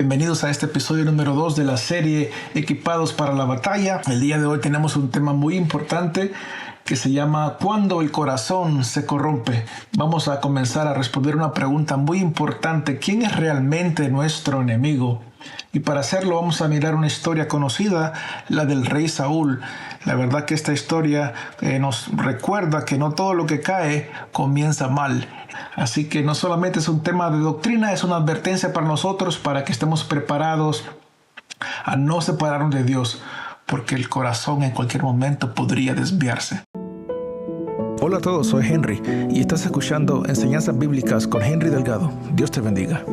Bienvenidos a este episodio número 2 de la serie Equipados para la Batalla. El día de hoy tenemos un tema muy importante que se llama ¿Cuándo el corazón se corrompe? Vamos a comenzar a responder una pregunta muy importante. ¿Quién es realmente nuestro enemigo? Y para hacerlo vamos a mirar una historia conocida, la del rey Saúl. La verdad que esta historia nos recuerda que no todo lo que cae comienza mal. Así que no solamente es un tema de doctrina, es una advertencia para nosotros para que estemos preparados a no separarnos de Dios, porque el corazón en cualquier momento podría desviarse. Hola a todos, soy Henry y estás escuchando Enseñanzas Bíblicas con Henry Delgado. Dios te bendiga.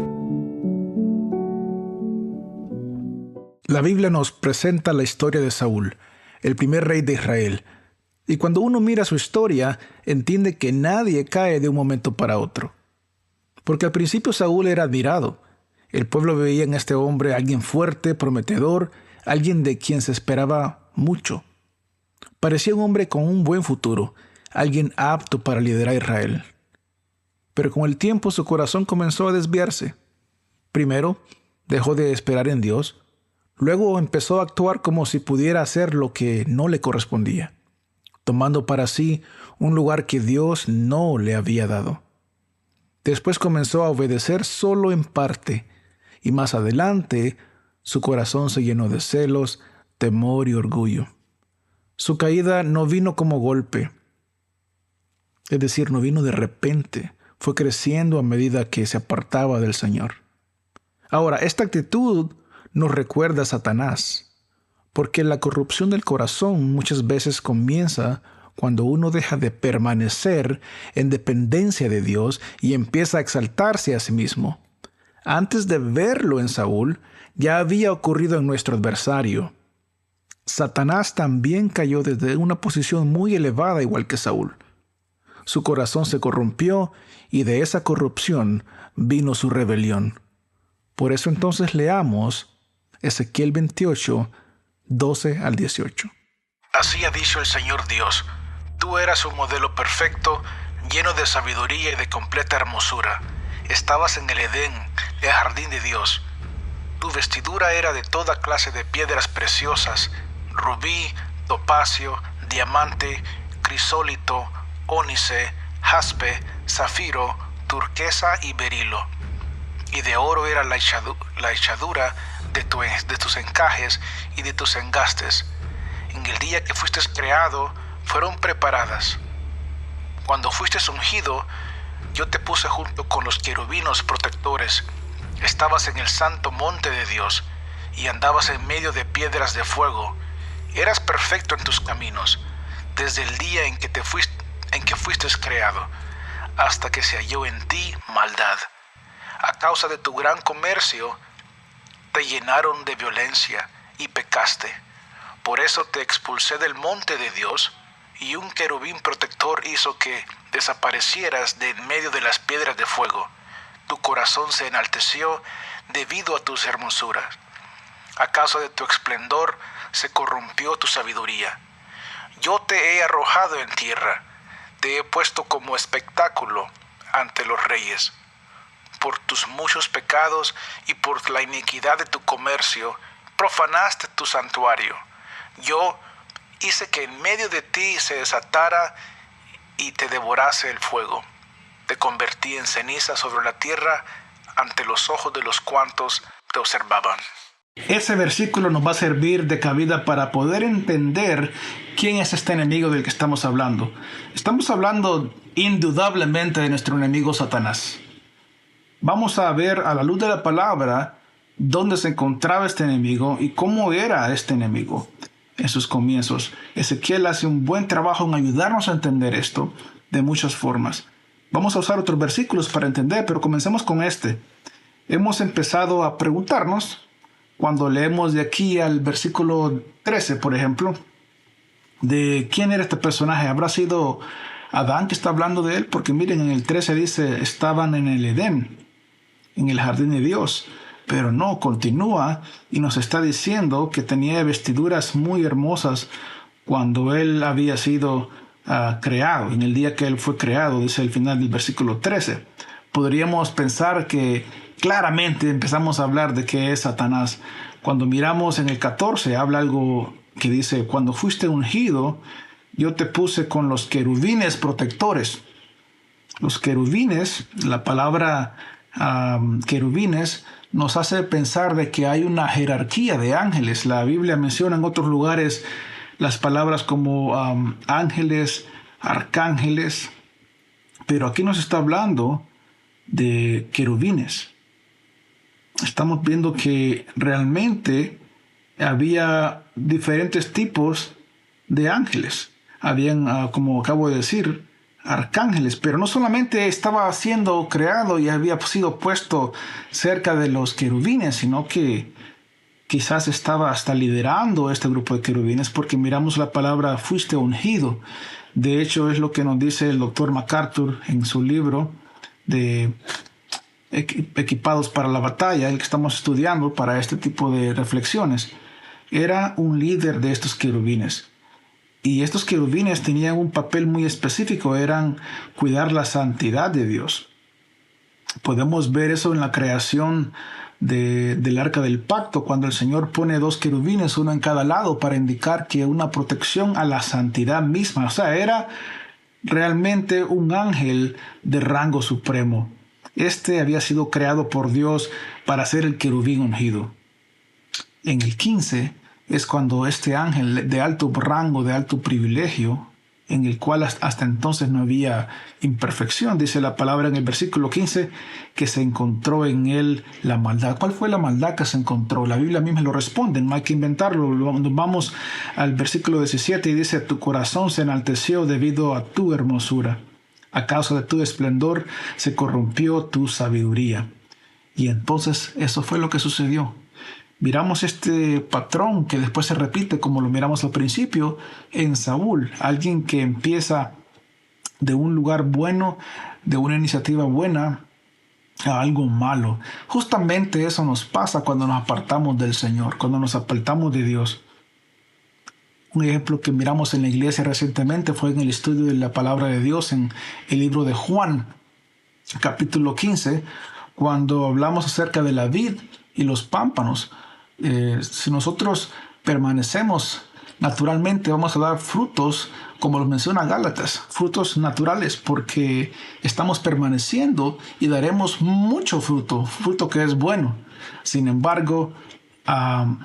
La Biblia nos presenta la historia de Saúl, el primer rey de Israel. Y cuando uno mira su historia, entiende que nadie cae de un momento para otro. Porque al principio Saúl era admirado. El pueblo veía en este hombre a alguien fuerte, prometedor, alguien de quien se esperaba mucho. Parecía un hombre con un buen futuro, alguien apto para liderar a Israel. Pero con el tiempo su corazón comenzó a desviarse. Primero, dejó de esperar en Dios. Luego empezó a actuar como si pudiera hacer lo que no le correspondía, tomando para sí un lugar que Dios no le había dado. Después comenzó a obedecer solo en parte, y más adelante su corazón se llenó de celos, temor y orgullo. Su caída no vino como golpe, es decir, no vino de repente, fue creciendo a medida que se apartaba del Señor. Ahora, esta actitud nos recuerda a Satanás, porque la corrupción del corazón muchas veces comienza cuando uno deja de permanecer en dependencia de Dios y empieza a exaltarse a sí mismo. Antes de verlo en Saúl, ya había ocurrido en nuestro adversario. Satanás también cayó desde una posición muy elevada igual que Saúl. Su corazón se corrompió y de esa corrupción vino su rebelión. Por eso entonces leamos Ezequiel 28, 12 al 18. Así ha dicho el Señor Dios: tú eras un modelo perfecto, lleno de sabiduría y de completa hermosura. Estabas en el Edén, el jardín de Dios. Tu vestidura era de toda clase de piedras preciosas: rubí, topacio, diamante, crisólito, ónice, jaspe, zafiro, turquesa y berilo. Y de oro era la hechadura de tus encajes y de tus engastes. En el día que fuiste creado, fueron preparadas. Cuando fuiste ungido, yo te puse junto con los querubines protectores. Estabas en el santo monte de Dios y andabas en medio de piedras de fuego. Eras perfecto en tus caminos, desde el día en que fuiste creado, hasta que se halló en ti maldad. A causa de tu gran comercio, te llenaron de violencia y pecaste. Por eso te expulsé del monte de Dios, y un querubín protector hizo que desaparecieras de en medio de las piedras de fuego. Tu corazón se enalteció debido a tus hermosuras. A causa de tu esplendor se corrompió tu sabiduría. Yo te he arrojado en tierra, te he puesto como espectáculo ante los reyes. Por tus muchos pecados y por la iniquidad de tu comercio, profanaste tu santuario. Yo hice que en medio de ti se desatara y te devorase el fuego. Te convertí en ceniza sobre la tierra ante los ojos de los cuantos te observaban. Ese versículo nos va a servir de cabida para poder entender quién es este enemigo del que estamos hablando. Estamos hablando indudablemente de nuestro enemigo Satanás. Vamos a ver a la luz de la palabra dónde se encontraba este enemigo y cómo era este enemigo en sus comienzos. Ezequiel hace un buen trabajo en ayudarnos a entender esto de muchas formas. Vamos a usar otros versículos para entender, pero comencemos con este. Hemos empezado a preguntarnos, cuando leemos de aquí al versículo 13, por ejemplo, de quién era este personaje. ¿Habrá sido Adán que está hablando de él? Porque miren, en el 13 dice, estaban en el Edén, en el jardín de Dios. Pero no, continúa y nos está diciendo que tenía vestiduras muy hermosas cuando él había sido creado, en el día que él fue creado, dice el final del versículo 13. Podríamos pensar que claramente empezamos a hablar de qué es Satanás. Cuando miramos en el 14, habla algo que dice, cuando fuiste ungido, yo te puse con los querubines protectores. Los querubines, la palabra querubines, nos hace pensar de que hay una jerarquía de ángeles. La Biblia menciona en otros lugares las palabras como ángeles, arcángeles, pero aquí nos está hablando de querubines. Estamos viendo que realmente había diferentes tipos de ángeles. Habían, como acabo de decir, arcángeles, pero no solamente estaba siendo creado y había sido puesto cerca de los querubines, sino que quizás estaba hasta liderando este grupo de querubines, porque miramos la palabra fuiste ungido. De hecho, es lo que nos dice el doctor MacArthur en su libro de Equipados para la Batalla, el que estamos estudiando para este tipo de reflexiones. Era un líder de estos querubines. Y estos querubines tenían un papel muy específico, eran cuidar la santidad de Dios. Podemos ver eso en la creación del Arca del Pacto, cuando el Señor pone 2 querubines, uno en cada lado, para indicar que una protección a la santidad misma. O sea, era realmente un ángel de rango supremo. Este había sido creado por Dios para ser el querubín ungido. En el 15 es cuando este ángel de alto rango, de alto privilegio, en el cual hasta entonces no había imperfección, dice la palabra en el versículo 15, que se encontró en él la maldad. ¿Cuál fue la maldad que se encontró? La Biblia misma lo responde, no hay que inventarlo. Nos vamos al versículo 17 y dice, tu corazón se enalteció debido a tu hermosura. A causa de tu esplendor se corrompió tu sabiduría. Y entonces eso fue lo que sucedió. Miramos este patrón que después se repite, como lo miramos al principio, en Saúl. Alguien que empieza de un lugar bueno, de una iniciativa buena, a algo malo. Justamente eso nos pasa cuando nos apartamos del Señor, cuando nos apartamos de Dios. Un ejemplo que miramos en la iglesia recientemente fue en el estudio de la palabra de Dios en el libro de Juan, capítulo 15, cuando hablamos acerca de la vid y los pámpanos. Si nosotros permanecemos naturalmente, vamos a dar frutos, como lo menciona Gálatas, frutos naturales, porque estamos permaneciendo y daremos mucho fruto, fruto que es bueno. Sin embargo,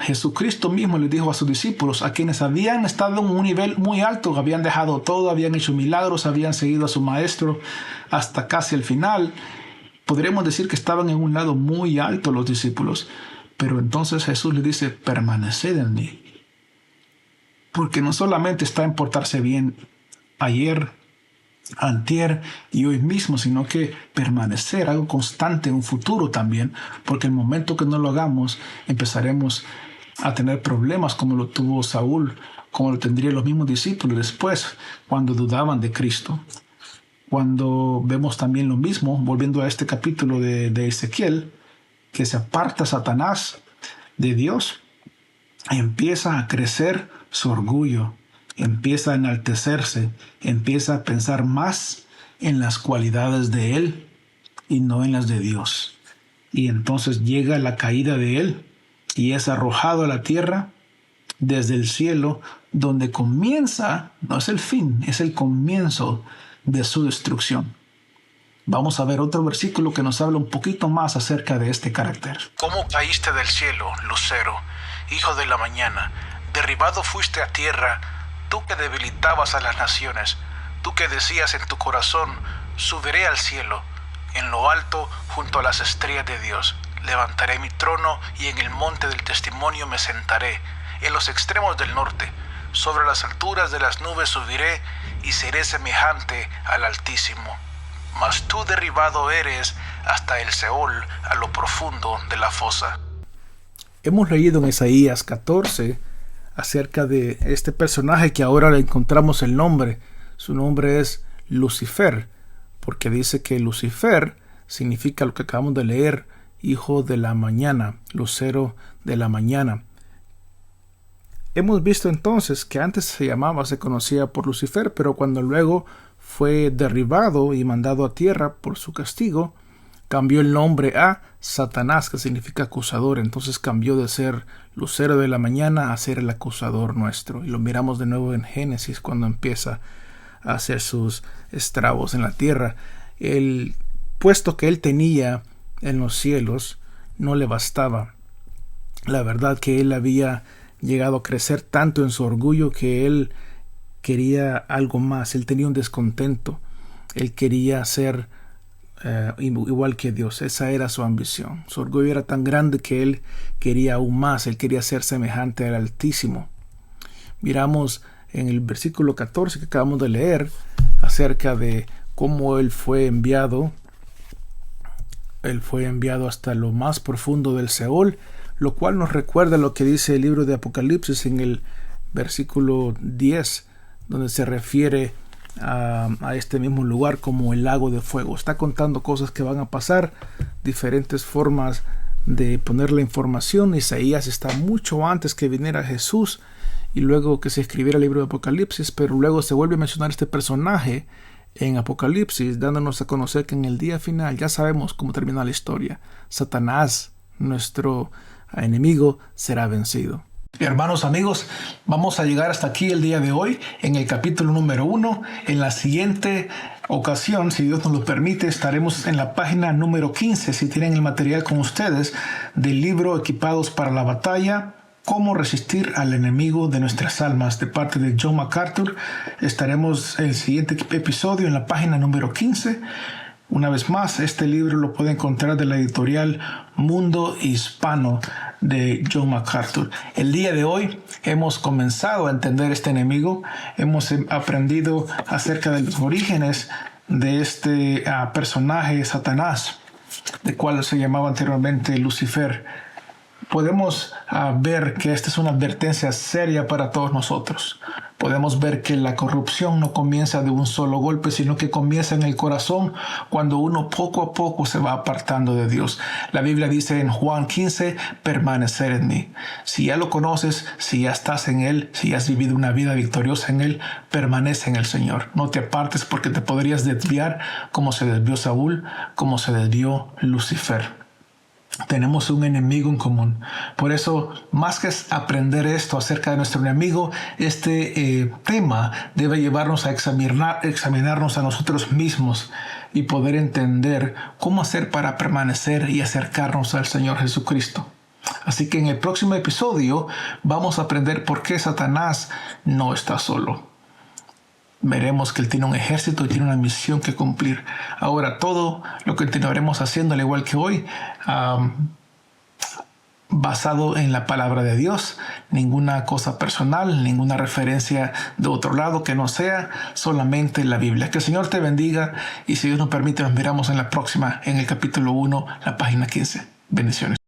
Jesucristo mismo le dijo a sus discípulos, a quienes habían estado en un nivel muy alto, habían dejado todo, habían hecho milagros, habían seguido a su maestro hasta casi el final, podríamos decir que estaban en un lado muy alto los discípulos. Pero entonces Jesús le dice, permaneced en mí. Porque no solamente está en portarse bien ayer, antier y hoy mismo, sino que permanecer, algo constante en un futuro también. Porque el momento que no lo hagamos, empezaremos a tener problemas como lo tuvo Saúl, como lo tendrían los mismos discípulos después, cuando dudaban de Cristo. Cuando vemos también lo mismo, volviendo a este capítulo de Ezequiel, que se aparta Satanás de Dios, empieza a crecer su orgullo, empieza a enaltecerse, empieza a pensar más en las cualidades de él y no en las de Dios. Y entonces llega la caída de él y es arrojado a la tierra desde el cielo, donde comienza, no es el fin, es el comienzo de su destrucción. Vamos a ver otro versículo que nos habla un poquito más acerca de este carácter. ¿Cómo caíste del cielo, lucero, hijo de la mañana? Derribado fuiste a tierra, tú que debilitabas a las naciones, tú que decías en tu corazón, subiré al cielo, en lo alto, junto a las estrellas de Dios. Levantaré mi trono y en el monte del testimonio me sentaré, en los extremos del norte. Sobre las alturas de las nubes subiré y seré semejante al Altísimo. Mas tú derribado eres hasta el Seol, a lo profundo de la fosa. Hemos leído en Isaías 14 acerca de este personaje que ahora le encontramos el nombre. Su nombre es Lucifer, porque dice que Lucifer significa lo que acabamos de leer, hijo de la mañana, lucero de la mañana. Hemos visto entonces que antes se conocía por Lucifer, pero cuando luego fue derribado y mandado a tierra por su castigo, cambió el nombre a Satanás, que significa acusador. Entonces cambió de ser lucero de la mañana a ser el acusador nuestro. Y lo miramos de nuevo en Génesis cuando empieza a hacer sus estragos en la tierra. El puesto que él tenía en los cielos no le bastaba. La verdad que él había llegado a crecer tanto en su orgullo que él quería algo más. Él tenía un descontento. Él quería ser igual que Dios. Esa era su ambición. Su orgullo era tan grande que él quería aún más. Él quería ser semejante al Altísimo. Miramos en el versículo 14 que acabamos de leer acerca de cómo él fue enviado. Él fue enviado hasta lo más profundo del Seol, lo cual nos recuerda lo que dice el libro de Apocalipsis en el versículo 10, donde se refiere a este mismo lugar como el lago de fuego. Está contando cosas que van a pasar, diferentes formas de poner la información. Isaías está mucho antes que viniera Jesús y luego que se escribiera el libro de Apocalipsis, pero luego se vuelve a mencionar este personaje en Apocalipsis, dándonos a conocer que en el día final ya sabemos cómo termina la historia. Satanás, nuestro enemigo, será vencido. Hermanos, amigos, vamos a llegar hasta aquí el día de hoy en el capítulo número 1. En la siguiente ocasión, si Dios nos lo permite, estaremos en la página número 15. Si tienen el material con ustedes del libro Equipados para la Batalla, Cómo resistir al enemigo de nuestras almas, de parte de John MacArthur. Estaremos en el siguiente episodio en la página número 15. Una vez más, este libro lo puede encontrar de la editorial Mundo Hispano de John MacArthur. El día de hoy hemos comenzado a entender este enemigo. Hemos aprendido acerca de los orígenes de este personaje Satanás, de cual se llamaba anteriormente Lucifer. Podemos ver que esta es una advertencia seria para todos nosotros. Podemos ver que la corrupción no comienza de un solo golpe, sino que comienza en el corazón cuando uno poco a poco se va apartando de Dios. La Biblia dice en Juan 15, permanecer en mí. Si ya lo conoces, si ya estás en Él, si ya has vivido una vida victoriosa en Él, permanece en el Señor. No te apartes porque te podrías desviar como se desvió Saúl, como se desvió Lucifer. Tenemos un enemigo en común. Por eso, más que aprender esto acerca de nuestro enemigo, este tema debe llevarnos a examinarnos a nosotros mismos y poder entender cómo hacer para permanecer y acercarnos al Señor Jesucristo. Así que en el próximo episodio vamos a aprender por qué Satanás no está solo. Veremos que él tiene un ejército y tiene una misión que cumplir. Ahora, todo lo que continuaremos haciendo, al igual que hoy, basado en la palabra de Dios. Ninguna cosa personal, ninguna referencia de otro lado que no sea solamente la Biblia. Que el Señor te bendiga y si Dios nos permite, nos miramos en la próxima, en el capítulo 1, la página 15. Bendiciones.